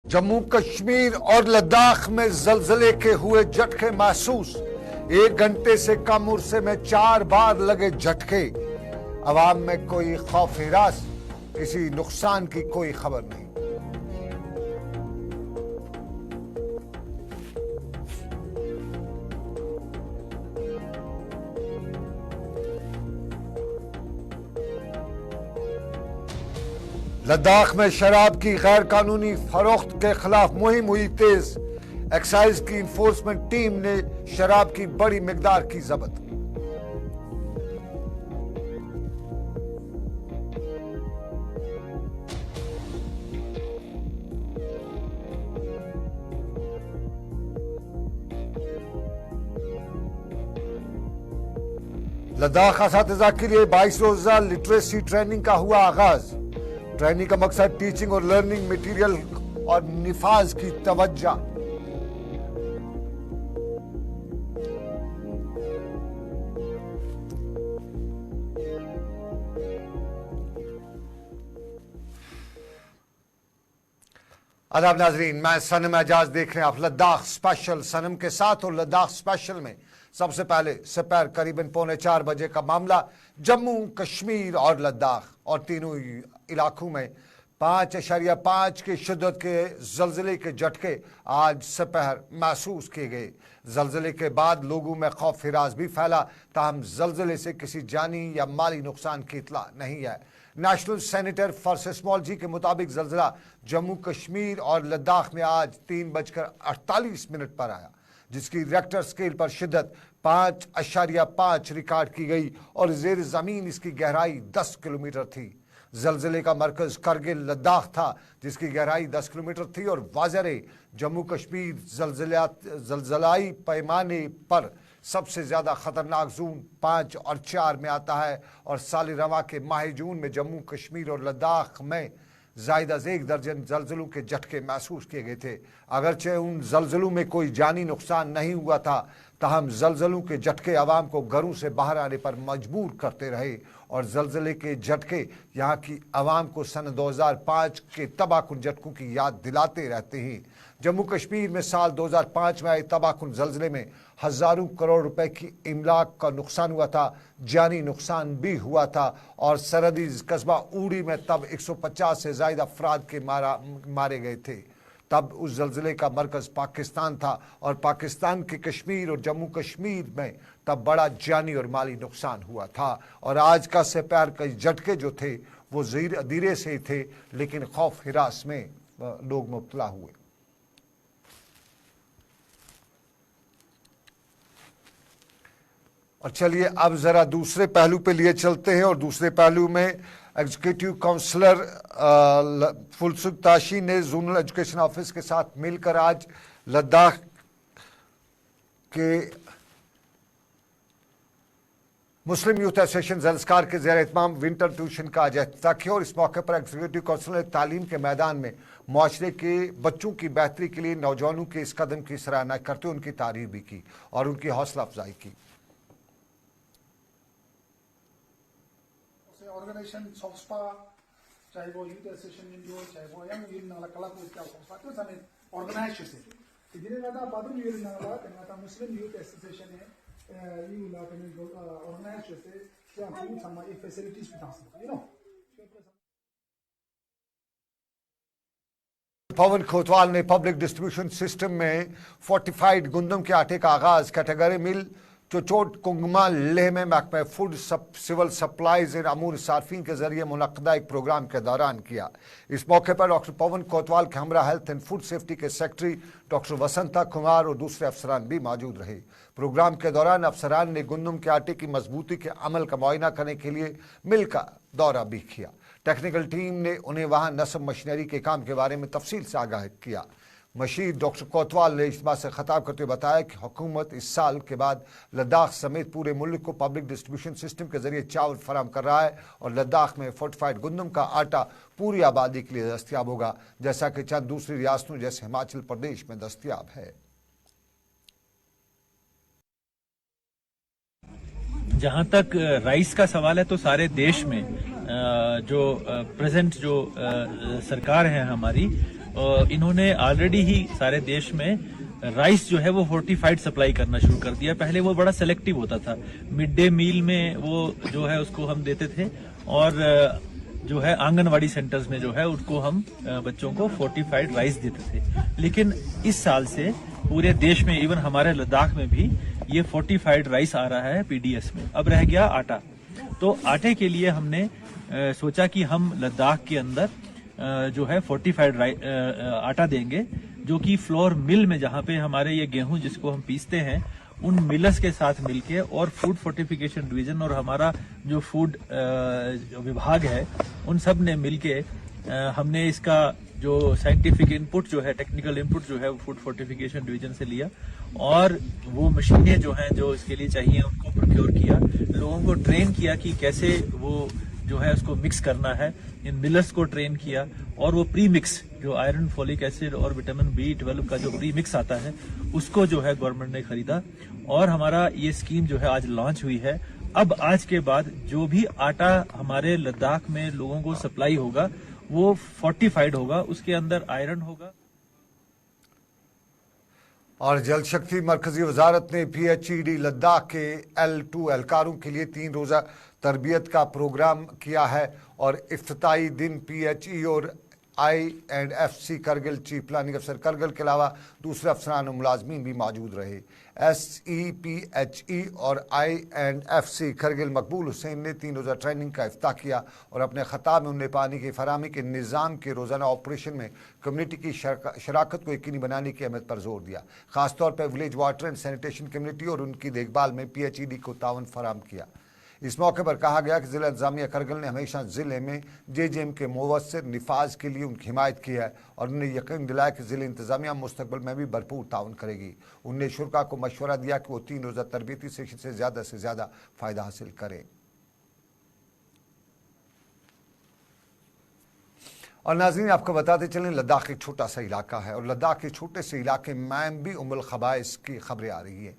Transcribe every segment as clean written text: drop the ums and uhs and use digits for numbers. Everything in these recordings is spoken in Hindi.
जम्मू कश्मीर और लद्दाख में जलजले के हुए झटके महसूस। 1 घंटे से कम उर्से में 4 बार लगे झटके। अवाम में कोई खौफ हिरास, किसी नुकसान की कोई खबर नहीं। लद्दाख में शराब की गैर कानूनी फरोख्त के खिलाफ मुहिम हुई तेज। एक्साइज की इंफोर्समेंट टीम ने शराब की बड़ी मिकदार की जब्त। लद्दाख असातिज़ा के लिए 22 रोजा लिटरेसी ट्रेनिंग का हुआ आगाज। ट्रेनिंग का मकसद टीचिंग और लर्निंग मटेरियल और निफाज की तवज्जो। आदाब नाजरीन, मैं सनम एजाज देख रहे हैं आप लद्दाख स्पेशल सनम के साथ। और लद्दाख स्पेशल में सबसे पहले दोपहर करीबन 3:45 बजे का मामला जम्मू कश्मीर और लद्दाख और तीनों इलाकों में 5.5 की शिद्दत के जलजले के झटके आज दोपहर महसूस किए गए। जलजले के बाद लोगों में खौफ हिरास भी फैला, ताहम जलजले से किसी जानी या माली नुकसान की इतला नहीं है। नेशनल सेंटर फॉर सिस्मोलॉजी के मुताबिक जलजला जम्मू कश्मीर और लद्दाख में आज 3:48 पर आया, जिसकी रेक्टर स्केल पर शिद्दत 5.5 रिकॉर्ड की गई और जेर जमीन इसकी गहराई 10 किलोमीटर थी। जलजले का मरकज करगिल लद्दाख था, जिसकी गहराई 10 किलोमीटर थी और वाज़ेह जम्मू कश्मीर जलजलाई पैमाने पर सबसे ज़्यादा ख़तरनाक जोन 5 और 4 में आता है। और साल रवा के माह जून में जम्मू कश्मीर और लद्दाख में ज़ायद अज़ 1 दर्जन जलजलों के झटके महसूस किए गए थे। अगरचे उन जलजलों में कोई जानी नुकसान नहीं हुआ था, ताहम जलजलों के झटके आवाम को घरों से बाहर आने पर मजबूर करते रहे। और जलजले के झटके यहाँ की आवाम को सन 2005 के तबाहकुन झटकों की याद दिलाते रहते हैं। जम्मू कश्मीर में साल 2005 में आए तबाहकुन जलजले में हज़ारों करोड़ रुपए की इमलाक का नुकसान हुआ था, जानी नुकसान भी हुआ था। और सरहदी कस्बा उड़ी में तब 150 से ज़ायद अफराद के मारे गए थे। तब उस जलजले का मरकज पाकिस्तान था और पाकिस्तान के कश्मीर और जम्मू कश्मीर में तब बड़ा जानी और माली नुकसान हुआ था। और आज का दोपहर के झटके जो थे वो धीरे से ही थे, लेकिन खौफ हिरास में लोग मुब्तला हुए। और चलिए अब जरा दूसरे पहलू पे लिए चलते हैं। और दूसरे पहलू में एग्जीक्यूटिव काउंसलर फुलसुख ताशी ने जोनल एजुकेशन ऑफिस के साथ मिलकर आज लद्दाख के मुस्लिम यूथ एसोसिएशन ज़ल्स्कार के ज़ेर एहतमाम विंटर ट्यूशन का आज इफ्तिताह किया। और इस मौके पर एग्जीक्यूटिव काउंसलर ने तालीम के मैदान में मुआशरे के बच्चों की बेहतरी के लिए नौजवानों के इस कदम की सराहना करते हुए उनकी तारीफ भी की और उनकी हौसला अफजाई की। ऑर्गेनाइजेशन सोक्सपा, चाहे वो यूथ एसोसिएशन इंडियो, चाहे वो यंग यूथ नाला कला को क्या सोक्सपा तो सामने ऑर्गेनाइज से इधर ना बादुम यूथ नाला कना मुस्लिम यूथ एसोसिएशन है यू ला कने ऑर्गेनाइज से क्या हम सम ये फैसिलिटीज भी दास यू नो। पवन कोतवाल ने पब्लिक डिस्ट्रीब्यूशन सिस्टम में फोर्टिफाइड गुंदम के आटे का आगाज कैटेगरी मिल चोचोट कुंगमा लेह में महकमा फूड सिविल सप्लाईज एंड अमूर सार्फिन के जरिए मुनक्कदा एक प्रोग्राम के दौरान किया। इस मौके पर डॉक्टर पवन कोतवाल के हमरा हेल्थ एंड फूड सेफ्टी के सेक्रेटरी डॉक्टर वसंता कुमार और दूसरे अफसरान भी मौजूद रहे। प्रोग्राम के दौरान अफसरान ने गुंदम के आटे की मजबूती के अमल का मुआयना करने के लिए मिल का दौरा भी किया। टेक्निकल टीम ने उन्हें वहाँ नस्ब मशीनरी के काम के बारे में तफसील से आगाह किया। मशीर डॉक्टर कोतवाल ने इस बात से खिताब करते हुए बताया कि हुकूमत इस साल के बाद लद्दाख समेत पूरे मुल्क को पब्लिक डिस्ट्रीब्यूशन सिस्टम के जरिए चावल फराम कर रहा है और लद्दाख में फोर्टिफाइड गुंदम का आटा पूरी आबादी के लिए दस्तियाब होगा, जैसा कि चंद दूसरी रियासतों जैसे हिमाचल प्रदेश में दस्तियाब है। जहाँ तक राइस का सवाल है तो सारे देश में जो प्रेजेंट जो सरकार है हमारी इन्होंने ऑलरेडी ही सारे देश में राइस जो है वो फोर्टिफाइड सप्लाई करना शुरू कर दिया। पहले वो बड़ा सेलेक्टिव होता था, मिड डे मील में वो जो है उसको हम देते थे, और जो है आंगनवाड़ी सेंटर्स में जो है उसको हम बच्चों को फोर्टिफाइड राइस देते थे। लेकिन इस साल से पूरे देश में, इवन हमारे लद्दाख में भी ये फोर्टिफाइड राइस आ रहा है पीडीएस में। अब रह गया आटा, तो आटे के लिए हमने सोचा कि हम लद्दाख के अंदर जो है फोर्टिफाइड आटा देंगे, जो कि फ्लोर मिल में, जहां पे हमारे ये गेहूं जिसको हम पीसते हैं, उन मिलर्स के साथ मिलके, और फूड फोर्टिफिकेशन डिवीजन और हमारा जो फूड विभाग है, उन सब ने मिलके हमने इसका जो साइंटिफिक इनपुट जो है, टेक्निकल इनपुट जो है, वो फूड फोर्टिफिकेशन डिवीजन से लिया, और वो मशीनें जो हैं जो इसके लिए चाहिए उनको प्रोक्योर किया, लोगों को ट्रेन किया कि कैसे वो जो है उसको मिक्स करना है, इन मिलर्स को ट्रेन किया, और वो प्री मिक्स जो आयरन, फोलिक एसिड और विटामिन B12 का जो प्री मिक्स आता है उसको जो है गवर्नमेंट ने खरीदा, और हमारा ये स्कीम जो है आज लॉन्च हुई है। अब आज के बाद जो भी आटा हमारे लद्दाख में लोगों को सप्लाई होगा वो फोर्टिफाइड होगा, उसके अंदर आयरन होगा। और जल शक्ति मरकजी वजारत ने PHED लद्दाख के L2 एहलकारों के लिए 3 रोज़ा तरबियत का प्रोग्राम किया है, और इफ्तिताई दिन PHE और INFC करगिल चीफ प्लानिंग अफसर करगिल के अलावा दूसरे अफसरान और मुलाजमीन भी मौजूद रहे। SEPHE और INFC करगिल मकबूल हुसैन ने 3 रोज़ा ट्रेनिंग का इफ्ताह किया, और अपने खिताब में उन्होंने पानी की फराहमी के निज़ाम के रोज़ाना ऑपरेशन में कम्युनिटी की शराकत को यकीनी बनाने की अहमियत पर जोर दिया। खासतौर पर village water and sanitation community और उनकी देखभाल में PHED को ताउन फराहम किया। इस मौके पर कहा गया कि ज़िला इंतज़ामिया करगिल ने हमेशा ज़िले में JJM के मुवस्सिर निफाज के लिए उनकी हिमायत की है, और उन्हें यकीन दिलाया कि ज़िला इंतज़ामिया मुस्तकबिल में भी भरपूर ताउन करेगी। उन्होंने शुरा को मशवरा दिया कि वो 3 रोज़ा तरबियती सेशन से ज़्यादा फ़ायदा हासिल करें। और नाज़रीन, आपको बताते चलें, लद्दाख एक छोटा सा इलाका है, और लद्दाख के छोटे से इलाके में भी उम्मुल खबाइस की खबरें आ रही हैं।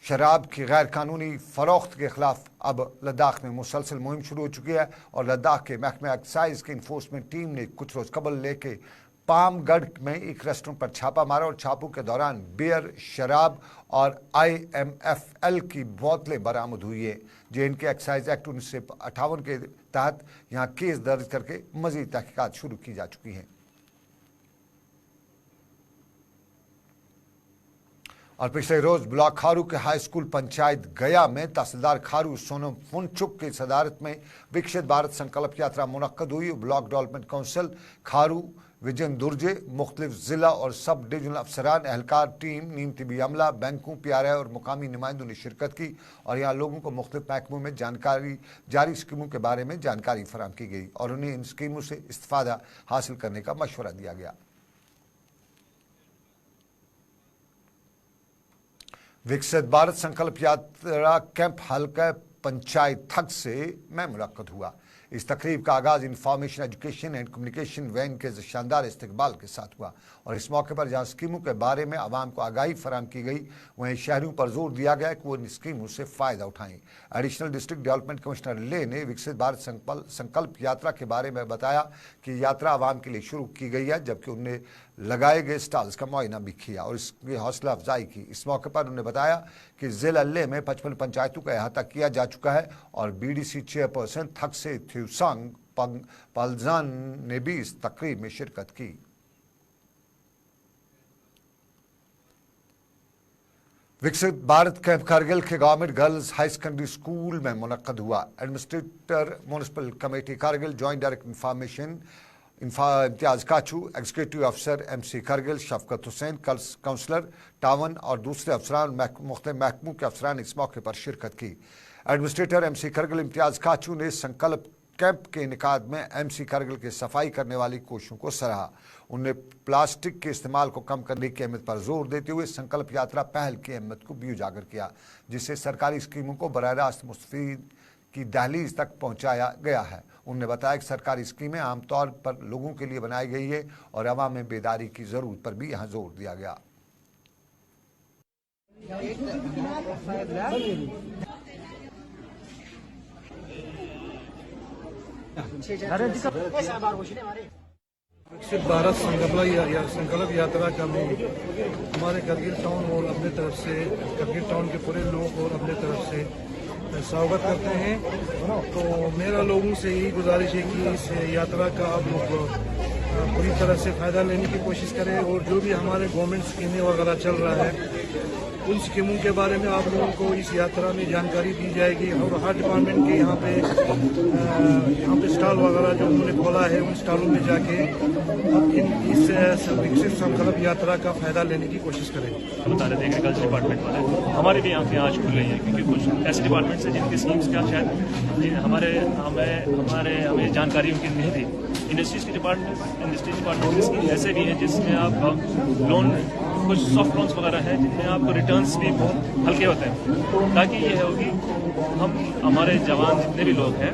शराब की गैर कानूनी फ़रोख्त के खिलाफ अब लद्दाख में मुसलसल मुहिम शुरू हो चुकी है, और लद्दाख के महकमा एक्साइज की इन्फोर्समेंट टीम ने कुछ रोज़ कबल लेके पामगढ़ में एक रेस्टोरेंट पर छापा मारा, और छापों के दौरान बियर, शराब और IMFL की बोतलें बरामद हुई है। JNK एक्साइज एक्ट 1958 के तहत यहाँ केस दर्ज करके मज़ीद तहकीकात शुरू की जा चुकी हैं। और पिछले रोज ब्लॉक खारू के हाई स्कूल पंचायत गया में तहसीलदार खारू सोनम फुनचुक की सदारत में विकसित भारत संकल्प यात्रा मुनक्कद हुई। ब्लॉक डेवलपमेंट काउंसिल खारू, विजन दुर्जे, मुख्तलिफ जिला और सब डिवीजनल अफसरान, एहलकार, टीम, नीम तिबी अमला, बैंकों, PRI और मुकामी नुमाइंदों ने शिरकत की, और यहाँ लोगों को मुख्तलिफ महकमों में जानकारी जारी स्कीमों के बारे में जानकारी फराहम की गई, और उन्हें इन स्कीमों से इस्तिफादा हासिल करने का मशवरा दिया गया। विकसित भारत संकल्प यात्रा कैंप हल्का पंचायत थक से में मुनक्कद हुआ। इस तकरीब का आगाज़ information education and communication when के शानदार इस्तकबाल के साथ हुआ, और इस मौके पर जहाँ स्कीमों के बारे में आवाम को आगाही फराहम की गई, वहीं शहरियों पर जोर दिया गया कि वो इन स्कीमों से फ़ायदा उठाएं। एडिशनल डिस्ट्रिक्ट डेवलपमेंट कमिश्नर ले ने विकसित भारत संकल्प यात्रा के बारे में बताया कि यात्रा आवाम के लिए शुरू की गई है, जबकि उन्हें लगाए गए स्टॉल्स का मुआयना भी किया और इसकी हौसला अफजाई की। इस मौके पर उन्होंने बताया कि ज़िला लेह में 55 पंचायतों का अहाता किया जा चुका है, और BDC चेयरपर्सन थक से थ्यूसांग पलजान ने भी इस तकरीब में शिरकत की। विकसित भारत कैंप कारगिल के government girls high secondary school में मुनक्कद हुआ। Administrator municipal committee Kargil, joint director information Imtiyaz Kachu, executive अफसर MC करगिल, शफकत हुसैन, काउंसलर टावन और दूसरे अफसरान मुख्तलिफ महकमों के अफसरान इस मौके पर शिरकत की। एडमिनिस्ट्रेटर MC करगिल इम्तियाज़ काचू ने संकल्प कैंप के इनेकाद में MC करगिल के सफाई करने वाली कोशिशों को सराहा। उन्होंने प्लास्टिक के इस्तेमाल को कम करने की अहमियत पर जोर देते हुए संकल्प यात्रा पहल की अहमियत को भी उजागर किया, जिससे सरकारी स्कीमों को बराह रास्त मुस्तफीद की दहलीज तक पहुंचाया गया है। उन्होंने बताया कि सरकारी स्कीमें आमतौर पर लोगों के लिए बनाई गई है, और अवाम में बेदारी की ज़रूरत पर भी यहाँ जोर दिया गया। विकसित भारत संकल्प यात्रा का मैं हमारे करगिल टाउन और अपने तरफ से करगिल टाउन के पूरे लोग और अपने तरफ से स्वागत करते हैं। तो मेरा लोगों से यही गुजारिश है कि इस यात्रा का आप लोग पूरी तरह से फ़ायदा लेने की कोशिश करें और जो भी हमारे गवर्नमेंट स्कीमें वगैरह चल रहा है उन स्कीमों के बारे में आप लोगों को इस यात्रा में जानकारी दी जाएगी और हर डिपार्टमेंट के यहाँ पे स्टॉल वगैरह जो उन्होंने खोला है उन स्टॉलों में जाके अब इस विकसित संकल्प यात्रा का फायदा लेने की कोशिश करें। बता रहे थे एग्रीकल्चर डिपार्टमेंट वाले हमारे भी आंखें आज खुल रही हैं क्योंकि कुछ ऐसे डिपार्टमेंट्स हैं जिनकी स्कीम्स का शायद हमें जानकारी उनकी नहीं थी। इंडस्ट्रीज डिपार्टमेंट की स्कीम ऐसे भी हैं जिसमें आप लोन कुछ सॉफ्ट लोन्स वगैरह हैं जिनमें आपको रिटर्न्स भी बहुत हल्के होते हैं ताकि ये होगी हम हमारे जवान जितने भी लोग हैं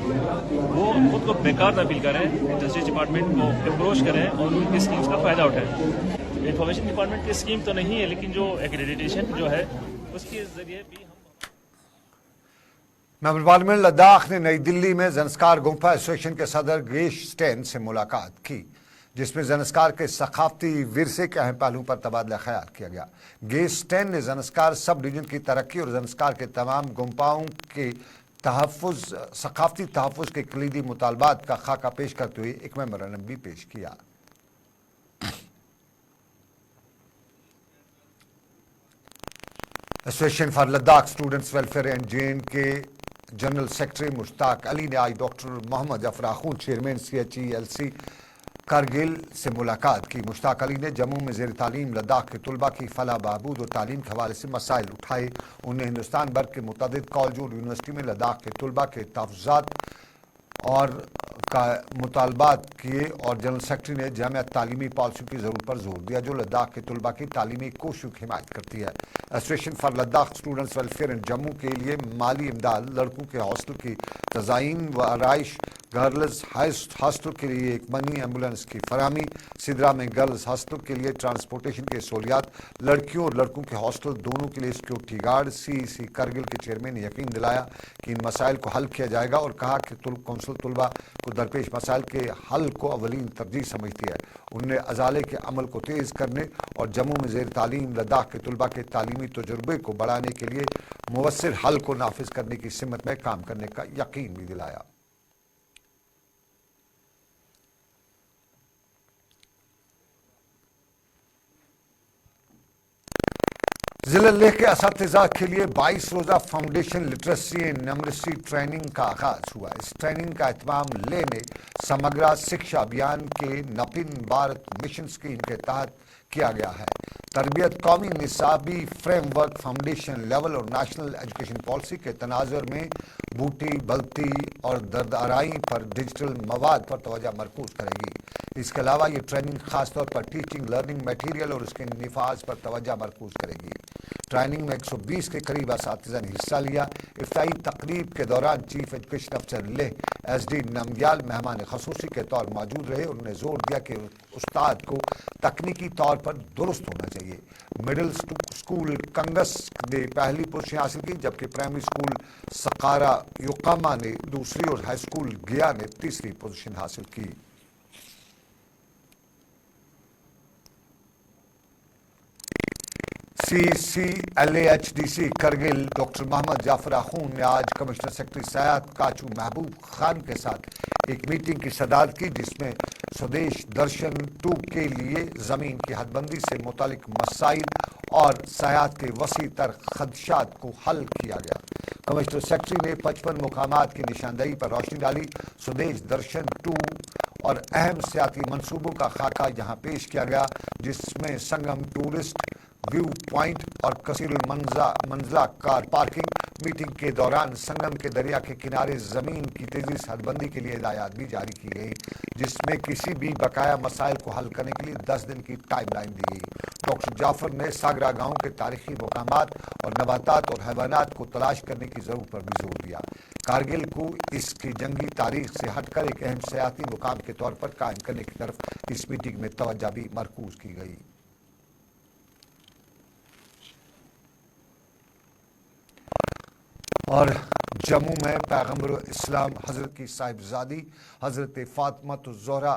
वो खुद को बेकार ना फील करें, इंडस्ट्रीज डिपार्टमेंट को अप्रोच करें और उनकी स्कीम्स का फ़ायदा उठाएं। इंफॉर्मेशन डिपार्टमेंट की स्कीम तो नहीं है लेकिन जो एक्रेडिटेशन जो है उसके ज़रिए भी मेंबर पार्लियामेंट लद्दाख ने नई दिल्ली में ज़नस्कार गुम्फा एसोसिएशन के सदर गेश स्टेन से मुलाकात की, जिसमें ज़नस्कार के सकाफती विरसे के अहम पहलुओं पर तबादला ख्याल किया गया। गेश स्टेन ने ज़नस्कार सब डिवीजन की तरक्की और ज़नस्कार के तमाम गुम्फाओं के सकाफती तहफ़्फ़ुज़ के कलीदी मुतालबात का खाका पेश करते हुए एक मेमोरेंडम भी पेश किया। Association for Ladakh students welfare and JNK के जनरल सेक्रेटरी मुश्ताक अली ने आज डॉक्टर मोहम्मद जफर आखून चेयरमैन CHELC कारगिल से मुलाकात की। मुश्ताक अली ने जम्मू में ज़ेर तालीम लद्दाख के तलबा की फलाह बहबूद और तालीम के हवाले से मसाइल उठाए। उन्हें हिंदुस्तान भर के मुतअद्दिद कॉलेजों और यूनिवर्सिटी में लद्दाख के तलबा के तहफ़्फ़ुज़ात और का मुतालबात किए और जनरल सेक्रेटरी ने जामिया तालीमी पॉलिसी की ज़रूरत पर जोर दिया जो लद्दाख के तलबा की तालीमी कोशिशों की हिमायत करती है। Association for Ladakh students welfare and Jammu के लिए माली इमदाद, लड़कों के हॉस्टल की तज़ाइन व आराइश, गर्ल्स हॉस्टल के लिए एक मनी एम्बुलेंस की फराहमी, सिदरा में गर्ल्स हॉस्टल के लिए ट्रांसपोर्टेशन की सहूलियात, लड़कियों और लड़कों के हॉस्टल दोनों के लिए सिक्योरिटी गार्ड। CEC कारगिल के चेयरमैन ने यकीन दिलाया कि इन मसाइल को हल किया जाएगा और कहा कि कौंसिल तलबा को दरपेश मसाइल के हल को अवलीन तरजीह समझती है। उन्होंने अजाले के अमल को तेज़ करने और जम्मू में ज़ेर तालीम लद्दाख के तलबा के तालीमी तजुर्बे को बढ़ाने के लिए मुवस्सिर हल को नाफिज करने की सिमत में काम करने का यकीन भी दिलाया। जिला लेह के असातिज़ा के लिए 22 रोज़ा foundation literacy and numeracy training का आगाज हुआ। इस ट्रेनिंग का एहतमाम लेह में समग्र शिक्षा अभियान के नवीन भारत मिशन स्कीम के तहत किया गया है। तरबियत कौमी निसाबी फ्रेमवर्क फाउंडेशन लेवल और नेशनल एजुकेशन पॉलिसी के तनाजुर में बूटी बल्ती और दर्दाराई पर डिजिटल मवाद पर तवज्जो मरकूज करेगी। इसके अलावा ये ट्रेनिंग खासतौर पर टीचिंग लर्निंग मटीरियल और उसके निफाज पर तवज्जो मरकूज करेगी। ट्रेनिंग में 120 के करीब असातिज़ा ने हिस्सा लिया। इफ्ताही तकरीब के दौरान चीफ एजुकेशन अफसर लेह SD नमग्याल मेहमान खसूसी के तौर मौजूद रहे। उन्होंने जोर दिया कि उस्ताद को तकनीकी तौर पर दुरुस्त होना चाहिए। मिडिल स्कूल कंगस ने पहली पोजीशन हासिल की, जबकि प्राइमरी स्कूल सकारा युकामा ने दूसरी और हाई स्कूल गया ने तीसरी पोजीशन हासिल की। CCLAHDC करगिल डॉक्टर मोहम्मद जाफर आखून ने आज कमिश्नर सेक्रेटरी सयाद काचू महबूब खान के साथ एक मीटिंग की सदारत की, जिसमें स्वदेश दर्शन 2 के लिए ज़मीन की हदबंदी से मुतालिक मसाइल और सयाहत के वसी तर खदशात को हल किया गया। कमिश्नर सेक्रेटरी ने 55 मुकामात की निशानदही पर रोशनी डाली। स्वदेश दर्शन 2 और अहम सियाती मनसूबों का खाका यहाँ पेश किया गया, जिसमें संगम टूरिस्ट व्यू पॉइंट और कसीरुल मंजला कार पार्किंग। मीटिंग के दौरान संगम के दरिया के किनारे जमीन की तेजी से हदबंदी के लिए हिदायत भी जारी की गई, जिसमें किसी भी बकाया मसाइल को हल करने के लिए 10 दिन की टाइमलाइन दी गई। डॉक्टर जाफर ने सागरा गांव के तारीखी मकामात और नबातात और हैवानात को तलाश करने की जरूरत पर भी जोर दिया। कारगिल को इसकी जंगी तारीख से हटकर एक अहम सियाती मुकाम के तौर पर कायम करने की तरफ इस मीटिंग में तवज्जो भी मरकूज की गई। और जम्मू में पैगम्बर इस्लाम हज़रत की साहिबजादी हज़रत फ़ातिमा ज़ोहरा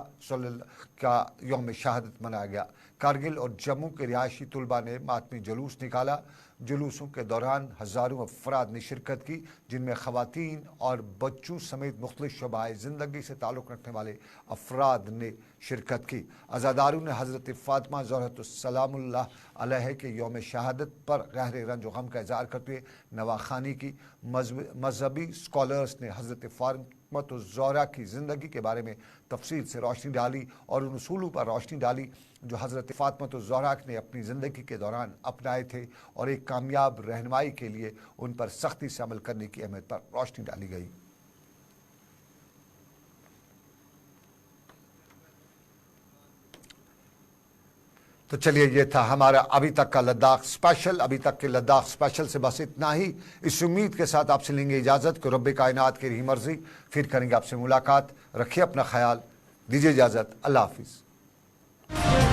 का यौम शहादत मनाया गया। कारगिल और जम्मू के रिहायशी तलबा ने मातमी जुलूस निकाला। जुलूसों के दौरान हज़ारों अफराद ने शिरकत की, जिनमें ख़वातीन और बच्चों समेत मुख्तलिफ शोबाए ज़िंदगी से ताल्लुक़ रखने वाले अफराद ने शिरकत की। अज़ादारों ने हज़रत फ़ातिमा ज़हरतुस्सलामुल्लाह अलैहा के यौम शहादत पर गहरे रंज व गम का इज़हार करते हुए नवाखानी की। मजहबी स्कॉलर्स ने हज़रत फ़ातिमा की ज़िंदगी के बारे में तफसील से रोशनी डाली और उन उसूलों पर रोशनी डाली जो हज़रत फ़ातिमा ने अपनी ज़िंदगी के दौरान अपनाए थे और एक कामयाब रहनुमाई के लिए उन पर सख्ती से अमल करने की अहमियत पर रोशनी डाली गई। तो चलिए, ये था हमारा अभी तक का लद्दाख स्पेशल। अभी तक के लद्दाख स्पेशल से बस इतना ही। इस उम्मीद के साथ आपसे लेंगे इजाज़त कि रब्बे कायनात की रही मर्जी, फिर करेंगे आपसे मुलाकात। रखिए अपना ख्याल, दीजिए इजाज़त। अल्लाह हाफिज़।